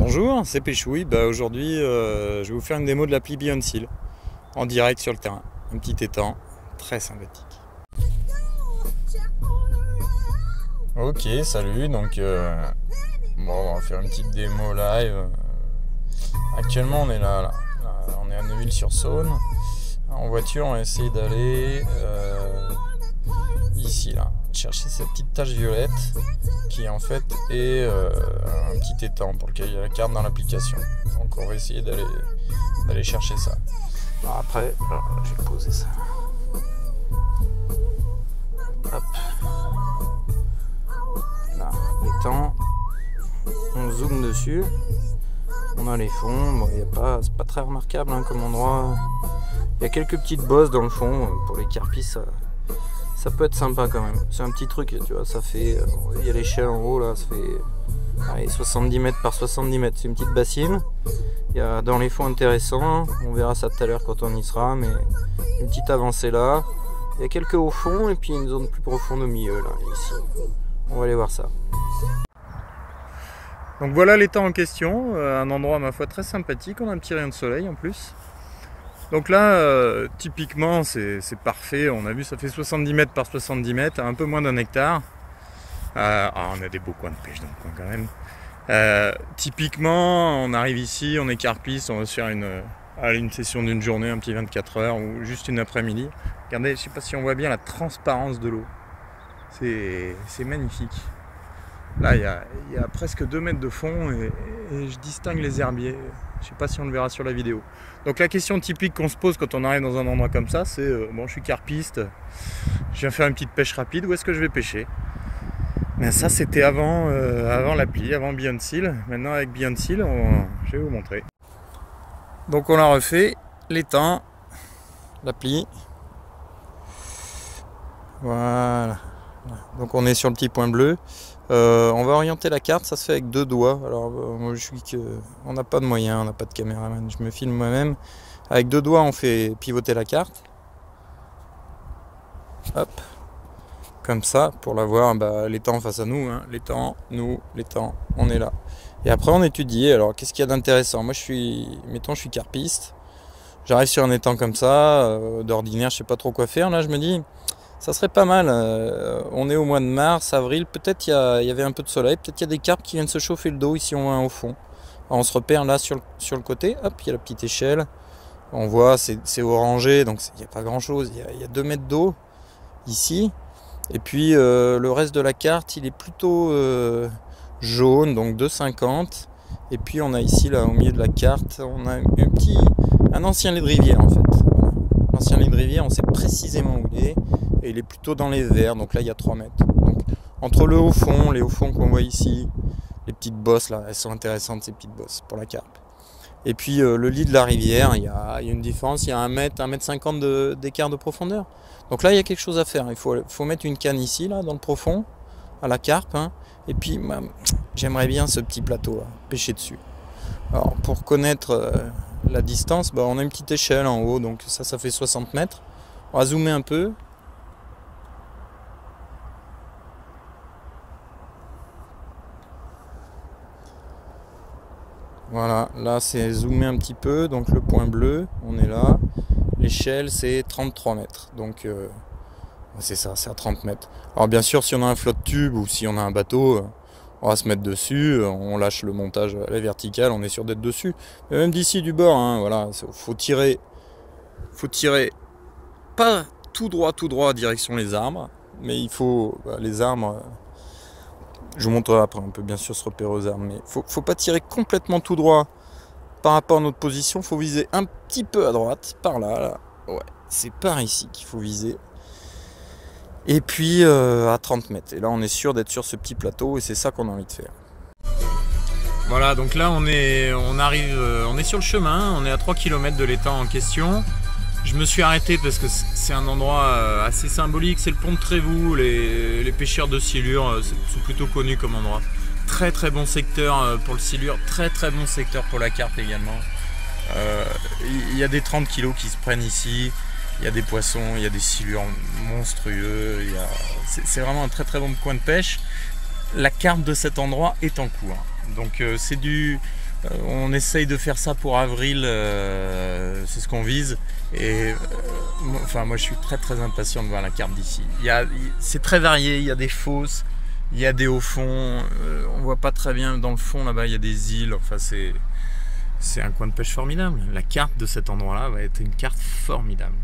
Bonjour, c'est Péchouille. Aujourd'hui, je vais vous faire une démo de l'appli Beyond Seal en direct sur le terrain. Un petit étang très sympathique. Ok, salut. Donc, on va faire une petite démo live. Actuellement, on est là. On est à Neuville-sur-Saône. En voiture, on va essayer d'aller ici, là. Chercher cette petite tache violette qui en fait est un petit étang pour lequel il y a la carte dans l'application. Donc on va essayer d'aller chercher ça. Alors après, je vais poser ça. Hop. Là, l'étang. On zoome dessus. On a les fonds. Bon, c'est pas très remarquable comme endroit. Il y a quelques petites bosses dans le fond pour les carpisses. Ça peut être sympa quand même. C'est un petit truc, tu vois, ça fait... Il y a l'échelle en haut là, ça fait 70 mètres par 70 mètres. C'est une petite bassine. Il y a dans les fonds intéressants. On verra ça tout à l'heure quand on y sera, mais une petite avancée là. Il y a quelques hauts fonds et puis une zone plus profonde au milieu là, ici. On va aller voir ça. Donc voilà l'étang en question. Un endroit ma foi très sympathique. On a un petit rayon de soleil en plus. Donc là, typiquement, c'est parfait. On a vu, ça fait 70 mètres par 70 mètres, un peu moins d'un hectare. On a des beaux coins de pêche dans le coin quand même. Typiquement, on arrive ici, on est carpiste, on va se faire une session d'une journée, un petit 24 heures ou juste une après-midi. Regardez, je ne sais pas si on voit bien la transparence de l'eau. C'est magnifique. Là, il y a presque 2 mètres de fond et je distingue les herbiers. Je ne sais pas si on le verra sur la vidéo. Donc la question typique qu'on se pose quand on arrive dans un endroit comme ça, c'est bon, je suis carpiste, je viens faire une petite pêche rapide, où est-ce que je vais pêcher? Mais ça, c'était avant l'appli, avant Beyond Seal. Maintenant, avec Beyond Seal, je vais vous montrer. Donc on l'a refait, l'étang, l'appli. Voilà. Donc on est sur le petit point bleu. On va orienter la carte, ça se fait avec 2 doigts. Alors moi on n'a pas de moyens, on n'a pas de caméraman, je me filme moi-même. Avec 2 doigts on fait pivoter la carte. Hop, comme ça, pour la voir, l'étang face à nous, l'étang, on est là. Et après on étudie, alors qu'est-ce qu'il y a d'intéressant? Moi je suis carpiste, j'arrive sur un étang comme ça, d'ordinaire je sais pas trop quoi faire, là je me dis... Ça serait pas mal, on est au mois de mars, avril, peut-être il y avait un peu de soleil, peut-être il y a des carpes qui viennent se chauffer le dos ici au fond. Alors on se repère là sur le côté, hop, il y a la petite échelle, on voit c'est orangé, donc il n'y a pas grand chose, il y a 2 mètres d'eau ici, et puis le reste de la carte il est plutôt jaune, donc 2,50, et puis on a ici là au milieu de la carte, on a un ancien lit de rivière en fait. L'ancien lit de rivière, on sait précisément où il est. Et il est plutôt dans les verts, donc là il y a 3 mètres. Donc, entre le haut fond, les hauts fonds qu'on voit ici, les petites bosses là, elles sont intéressantes ces petites bosses pour la carpe. Et puis le lit de la rivière, il y a une différence, il y a 1 mètre 50 d'écart de profondeur. Donc là il y a quelque chose à faire, il faut mettre une canne ici, là, dans le profond, à la carpe. Et puis j'aimerais bien ce petit plateau, là, pêcher dessus. Alors pour connaître la distance, on a une petite échelle en haut, donc ça fait 60 mètres. On va zoomer un peu. Voilà, là c'est zoomé un petit peu, donc le point bleu, on est là. L'échelle c'est 33 mètres, donc c'est ça, c'est à 30 mètres. Alors bien sûr, si on a un flotte tube ou si on a un bateau, on va se mettre dessus, on lâche le montage à la verticale, on est sûr d'être dessus. Mais même d'ici du bord, voilà, faut tirer pas tout droit direction les arbres, mais il faut les arbres. Je vous montrerai après, on peut bien sûr se repérer aux arbres, mais faut pas tirer complètement tout droit par rapport à notre position, faut viser un petit peu à droite, par là. Ouais, c'est par ici qu'il faut viser. Et puis à 30 mètres. Et là on est sûr d'être sur ce petit plateau et c'est ça qu'on a envie de faire. Voilà, donc là on est sur le chemin, on est à 3 km de l'étang en question. Je me suis arrêté parce que c'est un endroit assez symbolique, c'est le pont de Trévoux, les pêcheurs de silure sont plutôt connus comme endroit. Très très bon secteur pour le silure, très très bon secteur pour la carpe également. Il y a des 30 kg qui se prennent ici, il y a des poissons, il y a des silures monstrueux, c'est vraiment un très très bon coin de pêche. La carpe de cet endroit est en cours. Donc c'est du On essaye de faire ça pour avril, c'est ce qu'on vise. Et enfin, moi je suis très très impatient de voir la carte d'ici. C'est très varié, il y a des fosses, il y a des hauts fonds, on voit pas très bien dans le fond là-bas, il y a des îles, enfin c'est un coin de pêche formidable. La carte de cet endroit-là va être une carte formidable.